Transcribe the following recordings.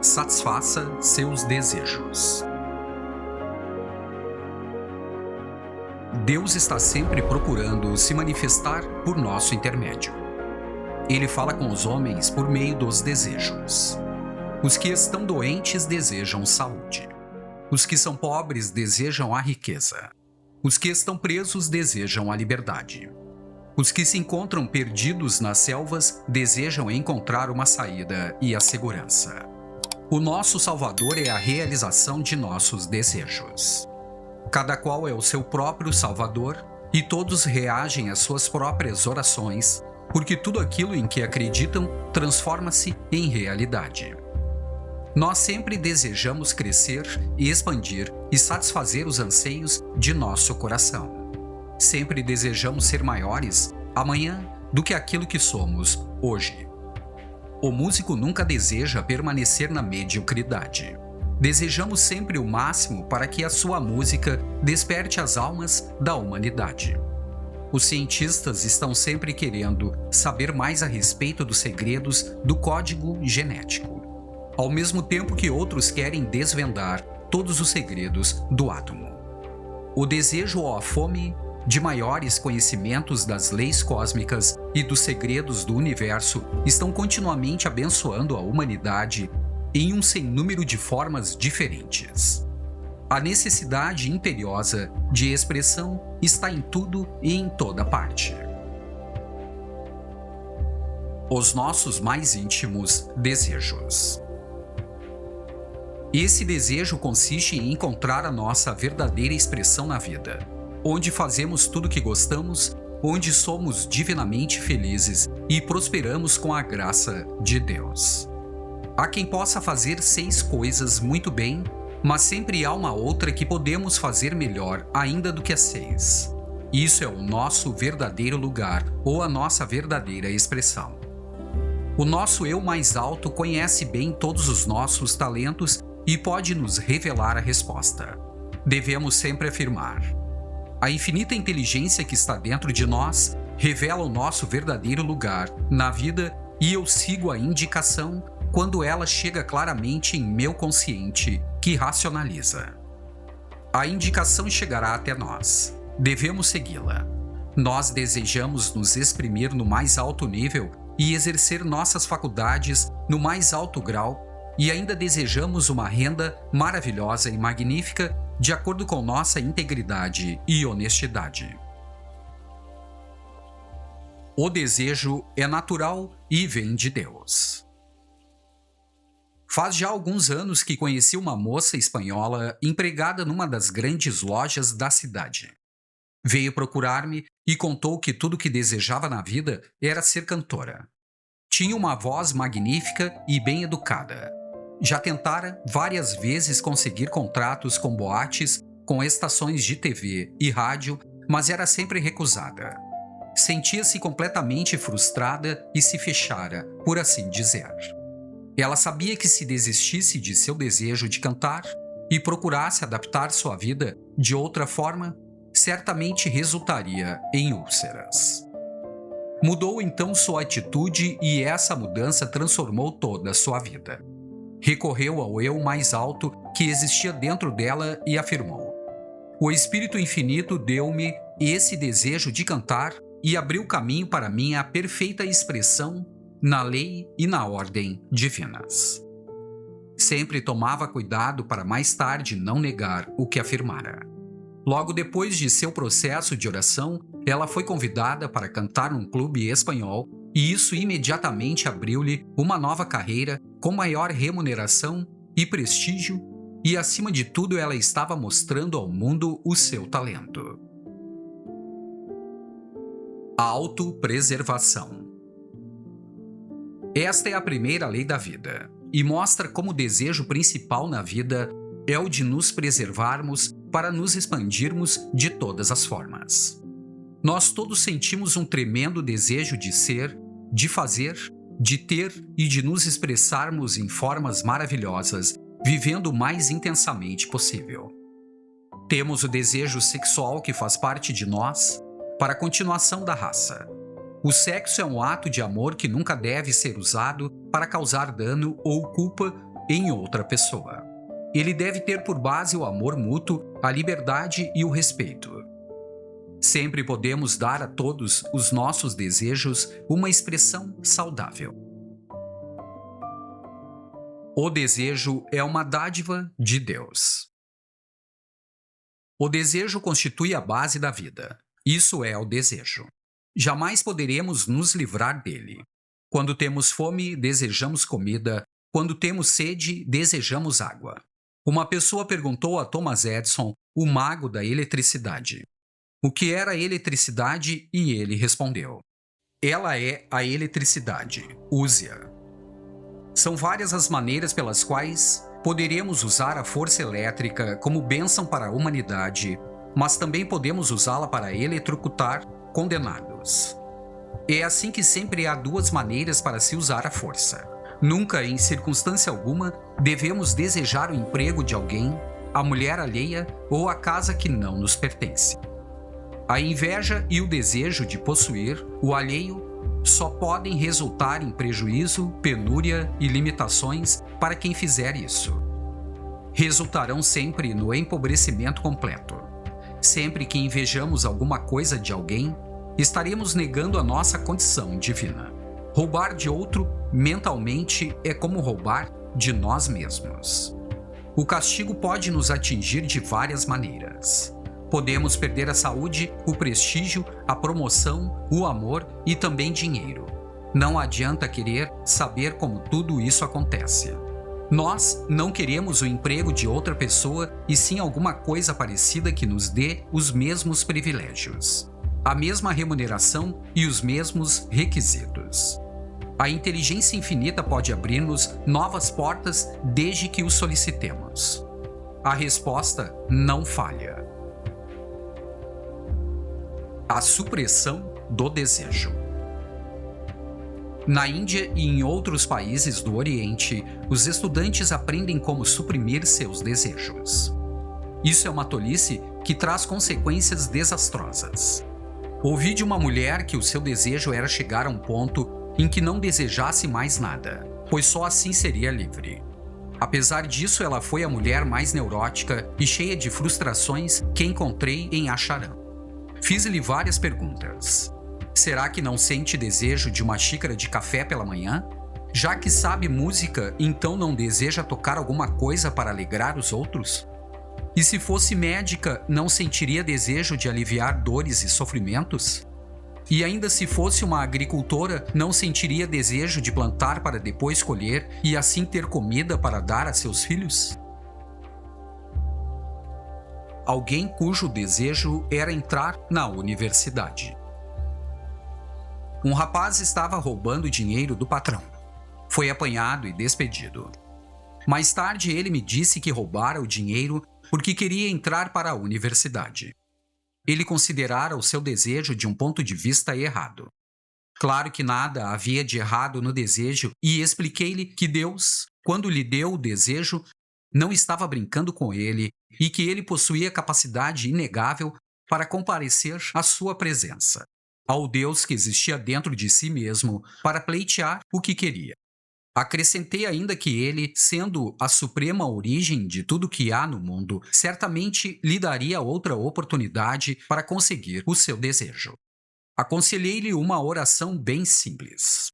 Satisfaça seus desejos. Deus está sempre procurando se manifestar por nosso intermédio. Ele fala com os homens por meio dos desejos. Os que estão doentes desejam saúde. Os que são pobres desejam a riqueza. Os que estão presos desejam a liberdade. Os que se encontram perdidos nas selvas desejam encontrar uma saída e a segurança. O nosso Salvador é a realização de nossos desejos. Cada qual é o seu próprio Salvador e todos reagem às suas próprias orações, porque tudo aquilo em que acreditam transforma-se em realidade. Nós sempre desejamos crescer e expandir e satisfazer os anseios de nosso coração. Sempre desejamos ser maiores amanhã do que aquilo que somos hoje. O músico nunca deseja permanecer na mediocridade. Desejamos sempre o máximo para que a sua música desperte as almas da humanidade. Os cientistas estão sempre querendo saber mais a respeito dos segredos do código genético, ao mesmo tempo que outros querem desvendar todos os segredos do átomo. O desejo ou a fome de maiores conhecimentos das leis cósmicas e dos segredos do universo estão continuamente abençoando a humanidade em um sem número de formas diferentes. A necessidade imperiosa de expressão está em tudo e em toda parte. Os nossos mais íntimos desejos. Esse desejo consiste em encontrar a nossa verdadeira expressão na vida, onde fazemos tudo o que gostamos, onde somos divinamente felizes e prosperamos com a graça de Deus. Há quem possa fazer 6 coisas muito bem, mas sempre há uma outra que podemos fazer melhor ainda do que as 6. Isso é o nosso verdadeiro lugar ou a nossa verdadeira expressão. O nosso eu mais alto conhece bem todos os nossos talentos e pode nos revelar a resposta. Devemos sempre afirmar: a infinita inteligência que está dentro de nós revela o nosso verdadeiro lugar na vida e eu sigo a indicação quando ela chega claramente em meu consciente, que racionaliza. A indicação chegará até nós. Devemos segui-la. Nós desejamos nos exprimir no mais alto nível e exercer nossas faculdades no mais alto grau e ainda desejamos uma renda maravilhosa e magnífica de acordo com nossa integridade e honestidade. O desejo é natural e vem de Deus. Faz já alguns anos que conheci uma moça espanhola empregada numa das grandes lojas da cidade. Veio procurar-me e contou que tudo que desejava na vida era ser cantora. Tinha uma voz magnífica e bem educada. Já tentara várias vezes conseguir contratos com boates, com estações de TV e rádio, mas era sempre recusada. Sentia-se completamente frustrada e se fechara, por assim dizer. Ela sabia que se desistisse de seu desejo de cantar e procurasse adaptar sua vida de outra forma, certamente resultaria em úlceras. Mudou então sua atitude e essa mudança transformou toda a sua vida. Recorreu ao eu mais alto que existia dentro dela e afirmou: o Espírito Infinito deu-me esse desejo de cantar e abriu caminho para minha perfeita expressão na lei e na ordem divinas. Sempre tomava cuidado para mais tarde não negar o que afirmara. Logo depois de seu processo de oração, ela foi convidada para cantar num clube espanhol e isso imediatamente abriu-lhe uma nova carreira com maior remuneração e prestígio e, acima de tudo, ela estava mostrando ao mundo o seu talento. A autopreservação. Esta é a primeira lei da vida e mostra como o desejo principal na vida é o de nos preservarmos para nos expandirmos de todas as formas. Nós todos sentimos um tremendo desejo de ser, de fazer, de ter e de nos expressarmos em formas maravilhosas, vivendo o mais intensamente possível. Temos o desejo sexual que faz parte de nós para a continuação da raça. O sexo é um ato de amor que nunca deve ser usado para causar dano ou culpa em outra pessoa. Ele deve ter por base o amor mútuo, a liberdade e o respeito. Sempre podemos dar a todos os nossos desejos uma expressão saudável. O desejo é uma dádiva de Deus. O desejo constitui a base da vida. Isso é o desejo. Jamais poderemos nos livrar dele. Quando temos fome, desejamos comida. Quando temos sede, desejamos água. Uma pessoa perguntou a Thomas Edison, o mago da eletricidade, o que era a eletricidade, e ele respondeu: ela é a eletricidade, use-a. São várias as maneiras pelas quais poderemos usar a força elétrica como bênção para a humanidade, mas também podemos usá-la para eletrocutar condenados. É assim que sempre há duas maneiras para se usar a força. Nunca, em circunstância alguma, devemos desejar o emprego de alguém, a mulher alheia ou a casa que não nos pertence. A inveja e o desejo de possuir o alheio só podem resultar em prejuízo, penúria e limitações para quem fizer isso. Resultarão sempre no empobrecimento completo. Sempre que invejamos alguma coisa de alguém, estaremos negando a nossa condição divina. Roubar de outro mentalmente é como roubar de nós mesmos. O castigo pode nos atingir de várias maneiras. Podemos perder a saúde, o prestígio, a promoção, o amor e também dinheiro. Não adianta querer saber como tudo isso acontece. Nós não queremos o emprego de outra pessoa e sim alguma coisa parecida que nos dê os mesmos privilégios, a mesma remuneração e os mesmos requisitos. A inteligência infinita pode abrir-nos novas portas desde que o solicitemos. A resposta não falha. A supressão do desejo. Na Índia e em outros países do Oriente, os estudantes aprendem como suprimir seus desejos. Isso é uma tolice que traz consequências desastrosas. Ouvi de uma mulher que o seu desejo era chegar a um ponto em que não desejasse mais nada, pois só assim seria livre. Apesar disso, ela foi a mulher mais neurótica e cheia de frustrações que encontrei em Acharam. Fiz-lhe várias perguntas. Será que não sente desejo de uma xícara de café pela manhã? Já que sabe música, então não deseja tocar alguma coisa para alegrar os outros? E se fosse médica, não sentiria desejo de aliviar dores e sofrimentos? E ainda se fosse uma agricultora, não sentiria desejo de plantar para depois colher e assim ter comida para dar a seus filhos? Alguém cujo desejo era entrar na universidade. Um rapaz estava roubando dinheiro do patrão. Foi apanhado e despedido. Mais tarde ele me disse que roubara o dinheiro porque queria entrar para a universidade. Ele considerara o seu desejo de um ponto de vista errado. Claro que nada havia de errado no desejo e expliquei-lhe que Deus, quando lhe deu o desejo, não estava brincando com ele e que ele possuía capacidade inegável para comparecer à sua presença, ao Deus que existia dentro de si mesmo para pleitear o que queria. Acrescentei ainda que ele, sendo a suprema origem de tudo que há no mundo, certamente lhe daria outra oportunidade para conseguir o seu desejo. Aconselhei-lhe uma oração bem simples.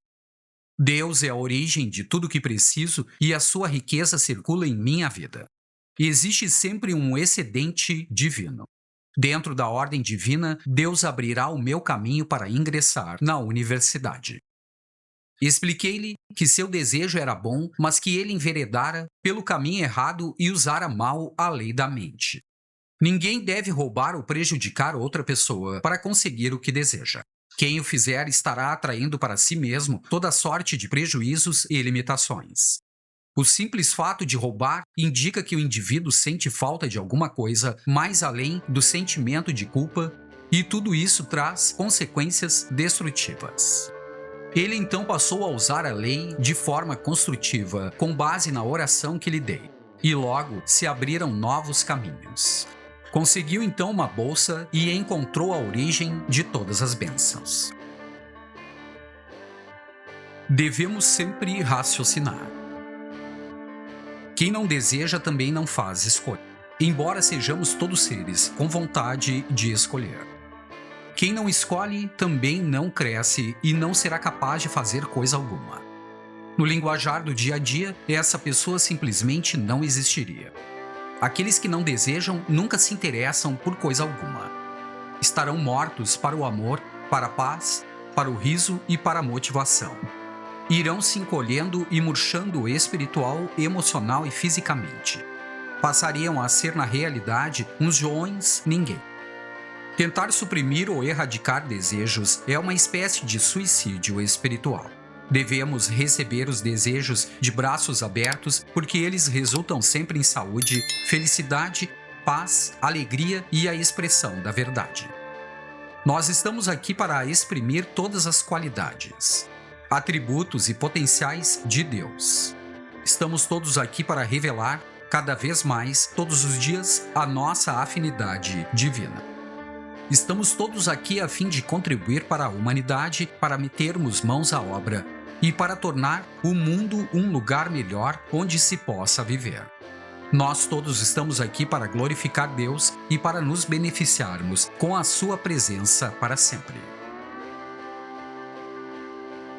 Deus é a origem de tudo que preciso e a sua riqueza circula em minha vida. Existe sempre um excedente divino. Dentro da ordem divina, Deus abrirá o meu caminho para ingressar na universidade. Expliquei-lhe que seu desejo era bom, mas que ele enveredara pelo caminho errado e usara mal a lei da mente. Ninguém deve roubar ou prejudicar outra pessoa para conseguir o que deseja. Quem o fizer estará atraindo para si mesmo toda sorte de prejuízos e limitações. O simples fato de roubar indica que o indivíduo sente falta de alguma coisa mais além do sentimento de culpa, e tudo isso traz consequências destrutivas. Ele então passou a usar a lei de forma construtiva, com base na oração que lhe dei, e logo se abriram novos caminhos. Conseguiu então uma bolsa e encontrou a origem de todas as bênçãos. Devemos sempre raciocinar. Quem não deseja também não faz escolha, embora sejamos todos seres com vontade de escolher. Quem não escolhe também não cresce e não será capaz de fazer coisa alguma. No linguajar do dia a dia, essa pessoa simplesmente não existiria. Aqueles que não desejam nunca se interessam por coisa alguma. Estarão mortos para o amor, para a paz, para o riso e para a motivação. Irão se encolhendo e murchando espiritual, emocional e fisicamente. Passariam a ser, na realidade, uns joões ninguém. Tentar suprimir ou erradicar desejos é uma espécie de suicídio espiritual. Devemos receber os desejos de braços abertos porque eles resultam sempre em saúde, felicidade, paz, alegria e a expressão da verdade. Nós estamos aqui para exprimir todas as qualidades, atributos e potenciais de Deus. Estamos todos aqui para revelar, cada vez mais, todos os dias, a nossa afinidade divina. Estamos todos aqui a fim de contribuir para a humanidade, para metermos mãos à obra e para tornar o mundo um lugar melhor onde se possa viver. Nós todos estamos aqui para glorificar Deus e para nos beneficiarmos com a sua presença para sempre.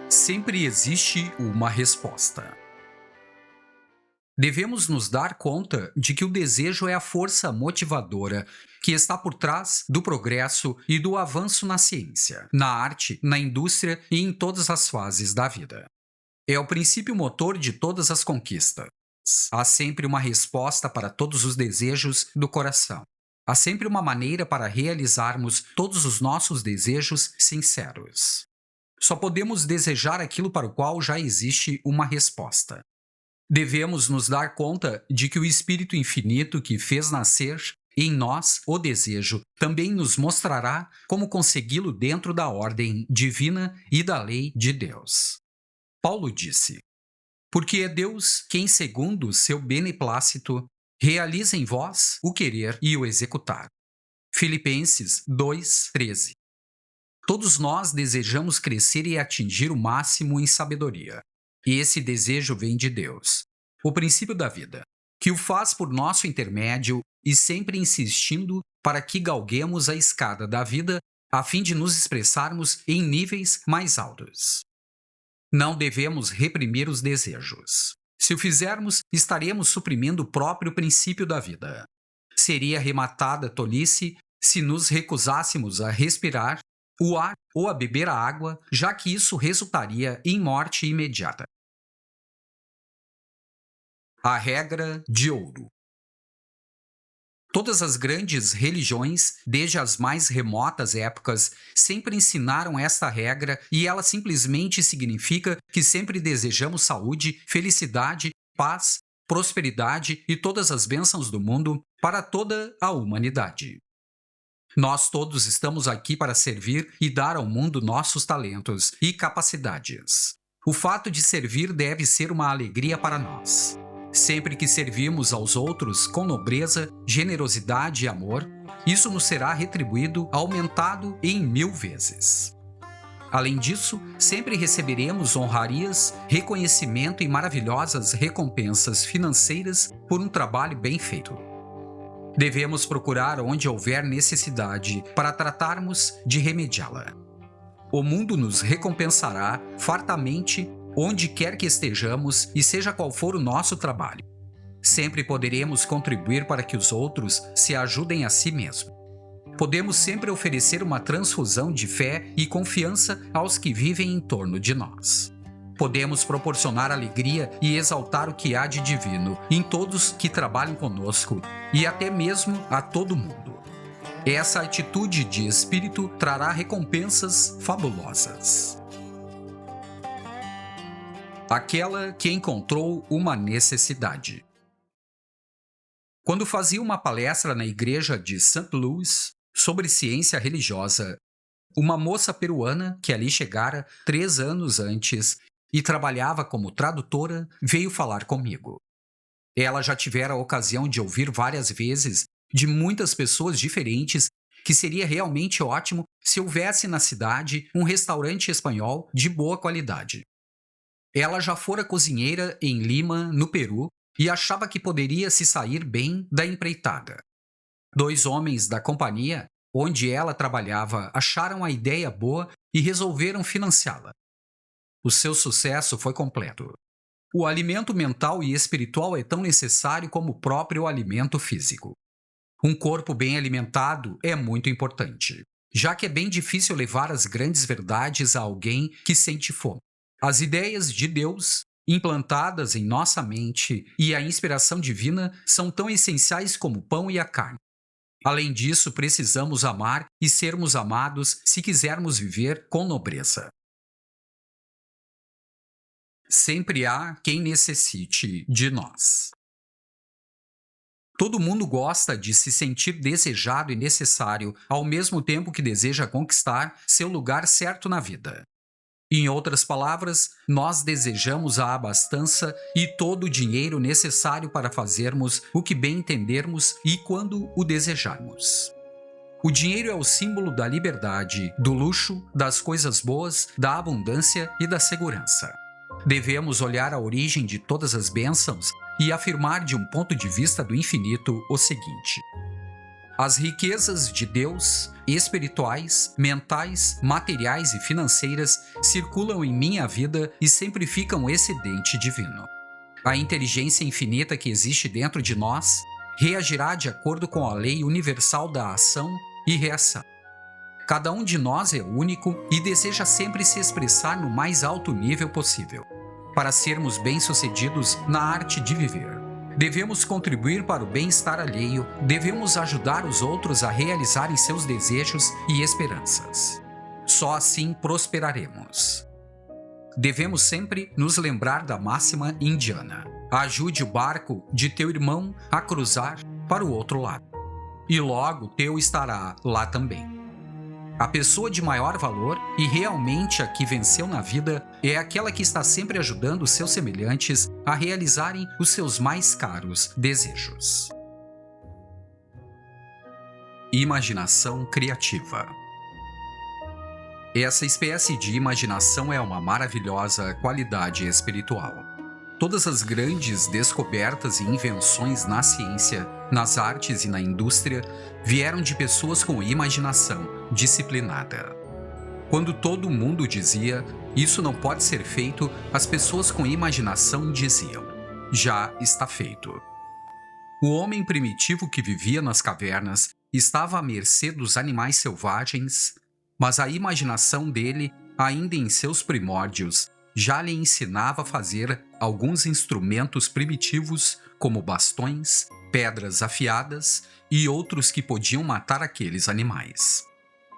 Sempre existe uma resposta. Devemos nos dar conta de que o desejo é a força motivadora que está por trás do progresso e do avanço na ciência, na arte, na indústria e em todas as fases da vida. É o princípio motor de todas as conquistas. Há sempre uma resposta para todos os desejos do coração. Há sempre uma maneira para realizarmos todos os nossos desejos sinceros. Só podemos desejar aquilo para o qual já existe uma resposta. Devemos nos dar conta de que o Espírito Infinito que fez nascer em nós o desejo também nos mostrará como consegui-lo dentro da ordem divina e da lei de Deus. Paulo disse: porque é Deus quem, segundo o seu beneplácito, realiza em vós o querer e o executar. Filipenses 2:13. Todos nós desejamos crescer e atingir o máximo em sabedoria. E esse desejo vem de Deus, o princípio da vida, que o faz por nosso intermédio e sempre insistindo para que galguemos a escada da vida a fim de nos expressarmos em níveis mais altos. Não devemos reprimir os desejos. Se o fizermos, estaremos suprimindo o próprio princípio da vida. Seria arrematada tolice se nos recusássemos a respirar o ar ou a beber a água, já que isso resultaria em morte imediata. A regra de ouro. Todas as grandes religiões, desde as mais remotas épocas, sempre ensinaram esta regra e ela simplesmente significa que sempre desejamos saúde, felicidade, paz, prosperidade e todas as bênçãos do mundo para toda a humanidade. Nós todos estamos aqui para servir e dar ao mundo nossos talentos e capacidades. O fato de servir deve ser uma alegria para nós. Sempre que servimos aos outros com nobreza, generosidade e amor, isso nos será retribuído, aumentado em 1000 vezes. Além disso, sempre receberemos honrarias, reconhecimento e maravilhosas recompensas financeiras por um trabalho bem feito. Devemos procurar onde houver necessidade para tratarmos de remediá-la. O mundo nos recompensará fartamente onde quer que estejamos e seja qual for o nosso trabalho. Sempre poderemos contribuir para que os outros se ajudem a si mesmos. Podemos sempre oferecer uma transfusão de fé e confiança aos que vivem em torno de nós. Podemos proporcionar alegria e exaltar o que há de divino em todos que trabalham conosco e até mesmo a todo mundo. Essa atitude de espírito trará recompensas fabulosas. Aquela que encontrou uma necessidade. Quando fazia uma palestra na igreja de St. Louis sobre ciência religiosa, uma moça peruana que ali chegara 3 anos antes e trabalhava como tradutora veio falar comigo. Ela já tivera a ocasião de ouvir várias vezes de muitas pessoas diferentes que seria realmente ótimo se houvesse na cidade um restaurante espanhol de boa qualidade. Ela já fora cozinheira em Lima, no Peru, e achava que poderia se sair bem da empreitada. 2 homens da companhia onde ela trabalhava acharam a ideia boa e resolveram financiá-la. O seu sucesso foi completo. O alimento mental e espiritual é tão necessário como o próprio alimento físico. Um corpo bem alimentado é muito importante, já que é bem difícil levar as grandes verdades a alguém que sente fome. As ideias de Deus, implantadas em nossa mente, e a inspiração divina são tão essenciais como o pão e a carne. Além disso, precisamos amar e sermos amados se quisermos viver com nobreza. Sempre há quem necessite de nós. Todo mundo gosta de se sentir desejado e necessário, ao mesmo tempo que deseja conquistar seu lugar certo na vida. Em outras palavras, nós desejamos a abastança e todo o dinheiro necessário para fazermos o que bem entendermos e quando o desejarmos. O dinheiro é o símbolo da liberdade, do luxo, das coisas boas, da abundância e da segurança. Devemos olhar a origem de todas as bênçãos e afirmar de um ponto de vista do infinito o seguinte: as riquezas de Deus, espirituais, mentais, materiais e financeiras, circulam em minha vida e sempre ficam excedente divino. A inteligência infinita que existe dentro de nós reagirá de acordo com a lei universal da ação e reação. Cada um de nós é único e deseja sempre se expressar no mais alto nível possível. Para sermos bem-sucedidos na arte de viver, devemos contribuir para o bem-estar alheio, devemos ajudar os outros a realizarem seus desejos e esperanças. Só assim prosperaremos. Devemos sempre nos lembrar da máxima indiana: ajude o barco de teu irmão a cruzar para o outro lado, e logo teu estará lá também. A pessoa de maior valor e realmente a que venceu na vida é aquela que está sempre ajudando seus semelhantes a realizarem os seus mais caros desejos. Imaginação criativa. Essa espécie de imaginação é uma maravilhosa qualidade espiritual. Todas as grandes descobertas e invenções na ciência, nas artes e na indústria vieram de pessoas com imaginação disciplinada. Quando todo mundo dizia, isso não pode ser feito, as pessoas com imaginação diziam, já está feito. O homem primitivo que vivia nas cavernas estava à mercê dos animais selvagens, mas a imaginação dele, ainda em seus primórdios, já lhe ensinava a fazer alguns instrumentos primitivos, como bastões, pedras afiadas e outros que podiam matar aqueles animais.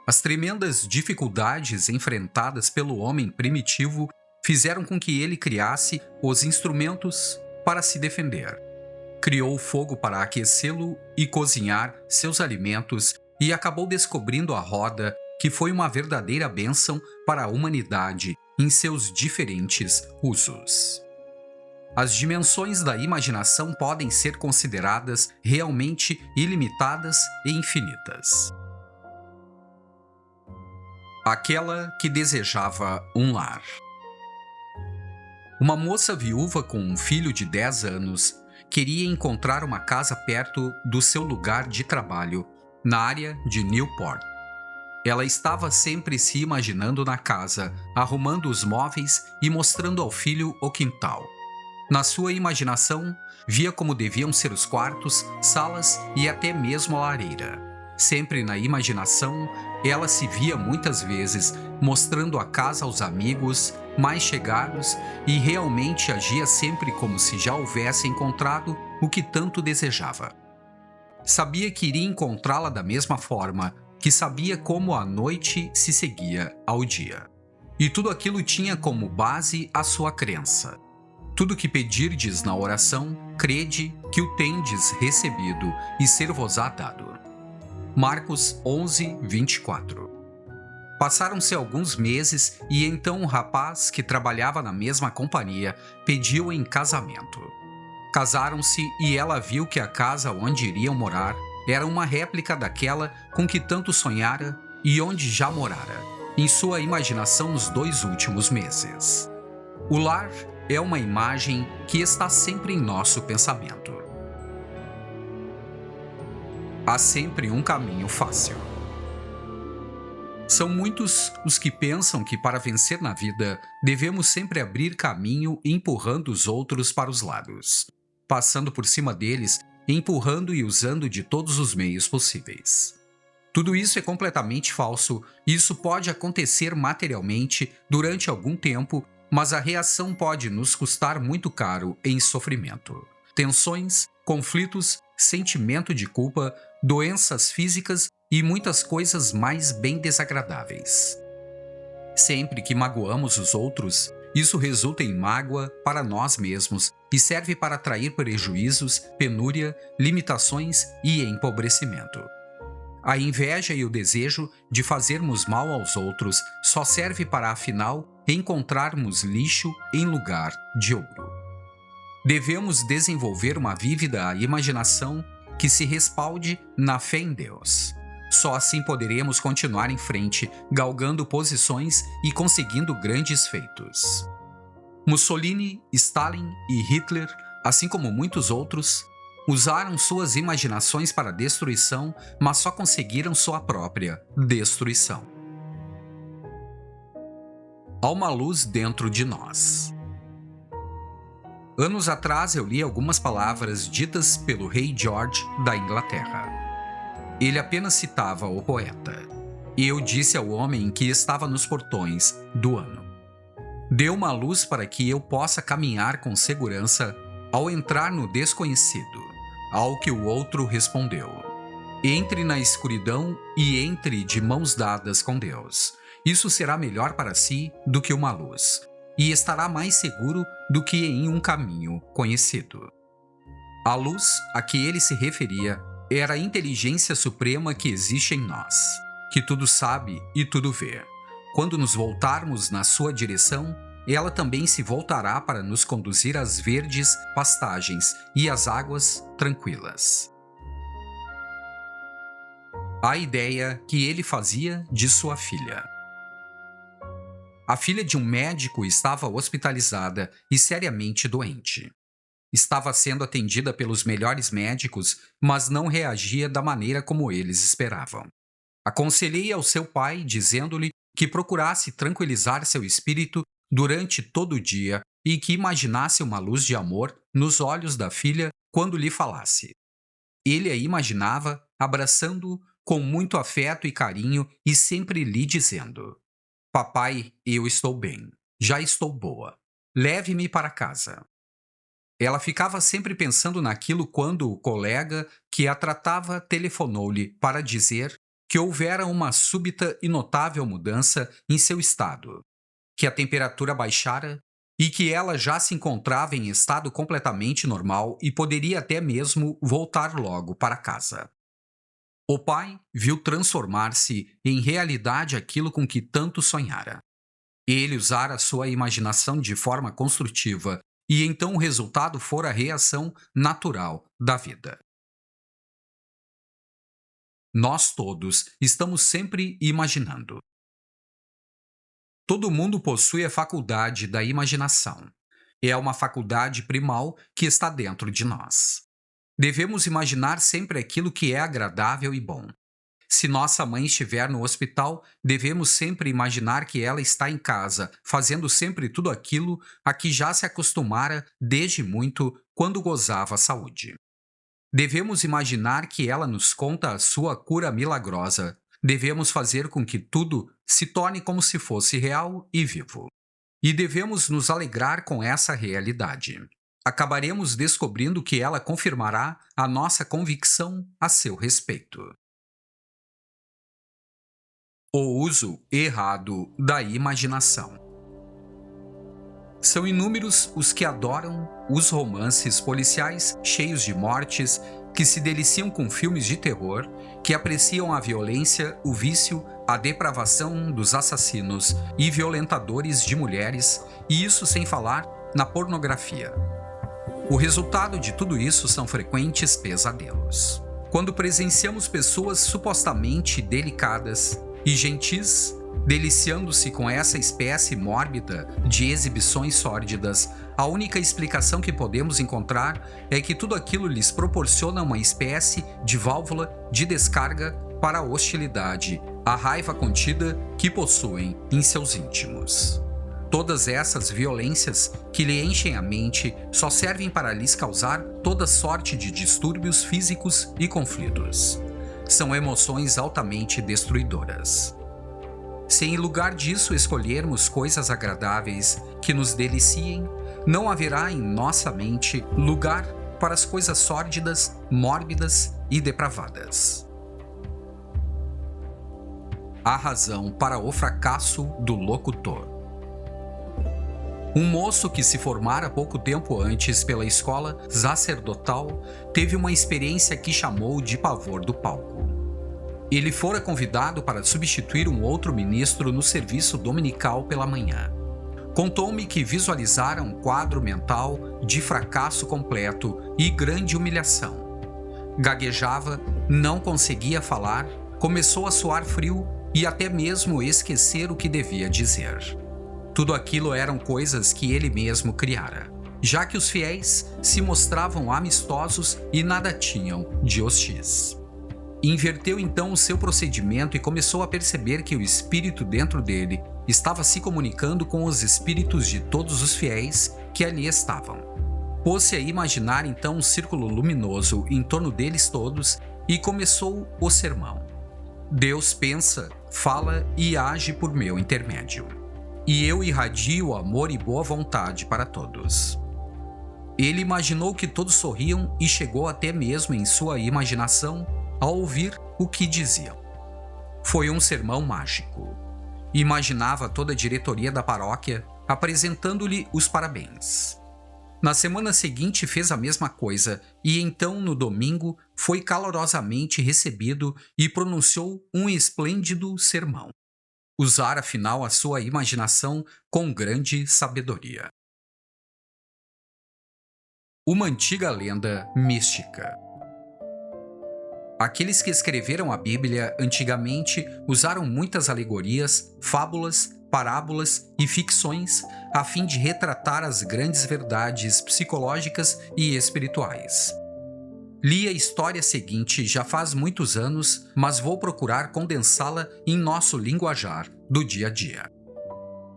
As tremendas dificuldades enfrentadas pelo homem primitivo fizeram com que ele criasse os instrumentos para se defender. Criou o fogo para aquecê-lo e cozinhar seus alimentos e acabou descobrindo a roda, que foi uma verdadeira bênção para a humanidade em seus diferentes usos. As dimensões da imaginação podem ser consideradas realmente ilimitadas e infinitas. Aquela que desejava um lar. Uma moça viúva com um filho de 10 anos queria encontrar uma casa perto do seu lugar de trabalho, na área de Newport. Ela estava sempre se imaginando na casa, arrumando os móveis e mostrando ao filho o quintal. Na sua imaginação, via como deviam ser os quartos, salas e até mesmo a lareira. Sempre na imaginação, ela se via muitas vezes mostrando a casa aos amigos mais chegados e realmente agia sempre como se já houvesse encontrado o que tanto desejava. Sabia que iria encontrá-la da mesma forma que sabia como a noite se seguia ao dia. E tudo aquilo tinha como base a sua crença. Tudo que pedirdes na oração, crede que o tendes recebido e ser-vos-á dado. Marcos 11, 24. Passaram-se alguns meses e então um rapaz que trabalhava na mesma companhia pediu em casamento. Casaram-se e ela viu que a casa onde iriam morar era uma réplica daquela com que tanto sonhara e onde já morara, em sua imaginação nos 2 últimos meses. O lar é uma imagem que está sempre em nosso pensamento. Há sempre um caminho fácil. São muitos os que pensam que para vencer na vida devemos sempre abrir caminho empurrando os outros para os lados, passando por cima deles, empurrando e usando de todos os meios possíveis. Tudo isso é completamente falso e isso pode acontecer materialmente durante algum tempo, mas a reação pode nos custar muito caro em sofrimento, tensões, conflitos, sentimento de culpa, doenças físicas e muitas coisas mais bem desagradáveis. Sempre que magoamos os outros, isso resulta em mágoa para nós mesmos e serve para atrair prejuízos, penúria, limitações e empobrecimento. A inveja e o desejo de fazermos mal aos outros só serve para, afinal, encontrarmos lixo em lugar de ouro. Devemos desenvolver uma vívida imaginação que se respalde na fé em Deus. Só assim poderemos continuar em frente, galgando posições e conseguindo grandes feitos. Mussolini, Stalin e Hitler, assim como muitos outros, usaram suas imaginações para a destruição, mas só conseguiram sua própria destruição. Há uma luz dentro de nós. Anos atrás eu li algumas palavras ditas pelo rei George da Inglaterra. Ele apenas citava o poeta. E eu disse ao homem que estava nos portões do ano: dê uma luz para que eu possa caminhar com segurança ao entrar no desconhecido. Ao que o outro respondeu: entre na escuridão e entre de mãos dadas com Deus. Isso será melhor para si do que uma luz, e estará mais seguro do que em um caminho conhecido. A luz a que ele se referia era a inteligência suprema que existe em nós, que tudo sabe e tudo vê. Quando nos voltarmos na sua direção, ela também se voltará para nos conduzir às verdes pastagens e às águas tranquilas. A ideia que ele fazia de sua filha. A filha de um médico estava hospitalizada e seriamente doente. Estava sendo atendida pelos melhores médicos, mas não reagia da maneira como eles esperavam. Aconselhei ao seu pai, dizendo-lhe que procurasse tranquilizar seu espírito durante todo o dia e que imaginasse uma luz de amor nos olhos da filha quando lhe falasse. Ele a imaginava abraçando-o com muito afeto e carinho e sempre lhe dizendo: papai, eu estou bem, já estou boa, leve-me para casa. Ela ficava sempre pensando naquilo quando o colega que a tratava telefonou-lhe para dizer que houvera uma súbita e notável mudança em seu estado, que a temperatura baixara e que ela já se encontrava em estado completamente normal e poderia até mesmo voltar logo para casa. O pai viu transformar-se em realidade aquilo com que tanto sonhara. Ele usara sua imaginação de forma construtiva e então o resultado fora a reação natural da vida. Nós todos estamos sempre imaginando. Todo mundo possui a faculdade da imaginação. É uma faculdade primal que está dentro de nós. Devemos imaginar sempre aquilo que é agradável e bom. Se nossa mãe estiver no hospital, devemos sempre imaginar que ela está em casa, fazendo sempre tudo aquilo a que já se acostumara desde muito quando gozava a saúde. Devemos imaginar que ela nos conta a sua cura milagrosa. Devemos fazer com que tudo se torne como se fosse real e vivo. E devemos nos alegrar com essa realidade. Acabaremos descobrindo que ela confirmará a nossa convicção a seu respeito. O uso errado da imaginação. São inúmeros os que adoram os romances policiais cheios de mortes, que se deliciam com filmes de terror, que apreciam a violência, o vício, a depravação dos assassinos e violentadores de mulheres, e isso sem falar na pornografia. O resultado de tudo isso são frequentes pesadelos. Quando presenciamos pessoas supostamente delicadas e gentis Deliciando-se com essa espécie mórbida de exibições sórdidas, a única explicação que podemos encontrar é que tudo aquilo lhes proporciona uma espécie de válvula de descarga para a hostilidade, a raiva contida que possuem em seus íntimos. Todas essas violências que lhe enchem a mente só servem para lhes causar toda sorte de distúrbios físicos e conflitos. São emoções altamente destruidoras. Se em lugar disso escolhermos coisas agradáveis que nos deliciem, não haverá em nossa mente lugar para as coisas sórdidas, mórbidas e depravadas. A razão para o fracasso do locutor. Um moço que se formara pouco tempo antes pela escola sacerdotal teve uma experiência que chamou de pavor do palco. Ele fora convidado para substituir um outro ministro no serviço dominical pela manhã. Contou-me que visualizara um quadro mental de fracasso completo e grande humilhação. Gaguejava, não conseguia falar, começou a suar frio e até mesmo esquecer o que devia dizer. Tudo aquilo eram coisas que ele mesmo criara, já que os fiéis se mostravam amistosos e nada tinham de hostis. Inverteu então o seu procedimento e começou a perceber que o espírito dentro dele estava se comunicando com os espíritos de todos os fiéis que ali estavam. Pôs-se a imaginar então um círculo luminoso em torno deles todos e começou o sermão. Deus pensa, fala e age por meu intermédio. E eu irradio amor e boa vontade para todos. Ele imaginou que todos sorriam e chegou até mesmo em sua imaginação a ouvir o que diziam. Foi um sermão mágico. Imaginava toda a diretoria da paróquia apresentando-lhe os parabéns. Na semana seguinte fez a mesma coisa e então no domingo foi calorosamente recebido e pronunciou um esplêndido sermão. Usara afinal a sua imaginação com grande sabedoria. Uma antiga lenda mística. Aqueles que escreveram a Bíblia antigamente usaram muitas alegorias, fábulas, parábolas e ficções a fim de retratar as grandes verdades psicológicas e espirituais. Li a história seguinte já faz muitos anos, mas vou procurar condensá-la em nosso linguajar do dia a dia.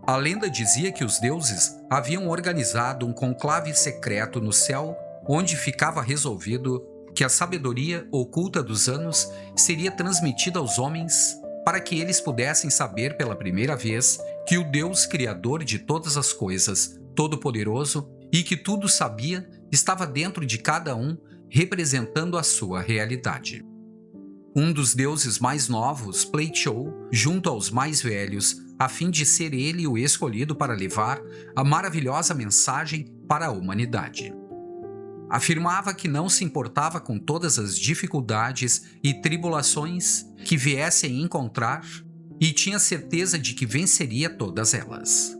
A lenda dizia que os deuses haviam organizado um conclave secreto no céu, onde ficava resolvido que a sabedoria oculta dos anos seria transmitida aos homens para que eles pudessem saber pela primeira vez que o Deus Criador de todas as coisas, Todo-Poderoso e que tudo sabia, estava dentro de cada um, representando a sua realidade. Um dos deuses mais novos pleiteou, junto aos mais velhos, a fim de ser ele o escolhido para levar a maravilhosa mensagem para a humanidade. Afirmava que não se importava com todas as dificuldades e tribulações que viessem encontrar e tinha certeza de que venceria todas elas.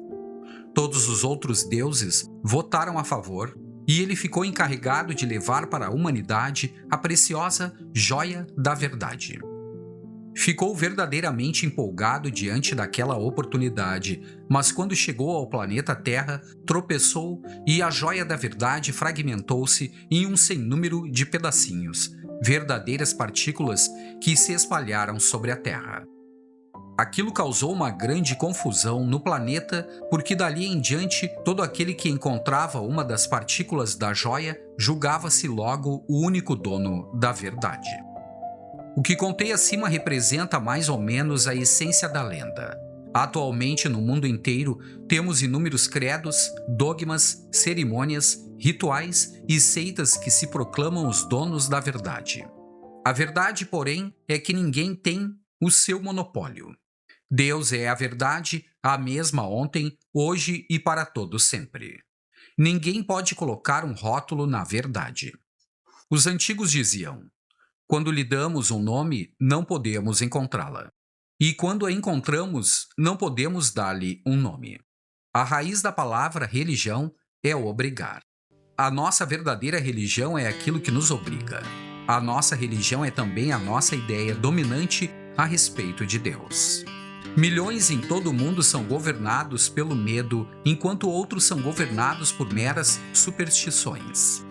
Todos os outros deuses votaram a favor e ele ficou encarregado de levar para a humanidade a preciosa joia da verdade. Ficou verdadeiramente empolgado diante daquela oportunidade, mas quando chegou ao planeta Terra, tropeçou e a joia da verdade fragmentou-se em um sem número de pedacinhos, verdadeiras partículas que se espalharam sobre a Terra. Aquilo causou uma grande confusão no planeta, porque dali em diante todo aquele que encontrava uma das partículas da joia julgava-se logo o único dono da verdade. O que contei acima representa mais ou menos a essência da lenda. Atualmente, no mundo inteiro, temos inúmeros credos, dogmas, cerimônias, rituais e seitas que se proclamam os donos da verdade. A verdade, porém, é que ninguém tem o seu monopólio. Deus é a verdade, a mesma ontem, hoje e para todo sempre. Ninguém pode colocar um rótulo na verdade. Os antigos diziam: quando lhe damos um nome, não podemos encontrá-la. E quando a encontramos, não podemos dar-lhe um nome. A raiz da palavra religião é o obrigar. A nossa verdadeira religião é aquilo que nos obriga. A nossa religião é também a nossa ideia dominante a respeito de Deus. Milhões em todo o mundo são governados pelo medo, enquanto outros são governados por meras superstições.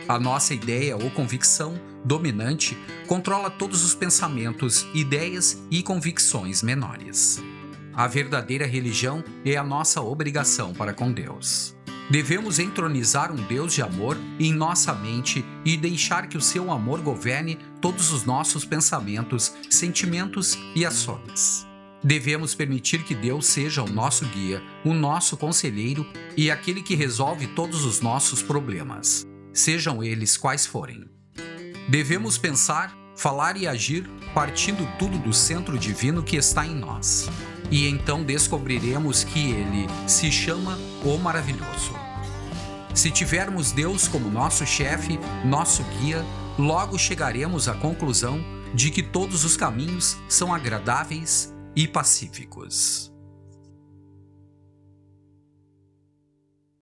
A nossa ideia ou convicção dominante controla todos os pensamentos, ideias e convicções menores. A verdadeira religião é a nossa obrigação para com Deus. Devemos entronizar um Deus de amor em nossa mente e deixar que o seu amor governe todos os nossos pensamentos, sentimentos e ações. Devemos permitir que Deus seja o nosso guia, o nosso conselheiro e aquele que resolve todos os nossos problemas, sejam eles quais forem. Devemos pensar, falar e agir partindo tudo do centro divino que está em nós. E então descobriremos que Ele se chama o Maravilhoso. Se tivermos Deus como nosso chefe, nosso guia, logo chegaremos à conclusão de que todos os caminhos são agradáveis e pacíficos.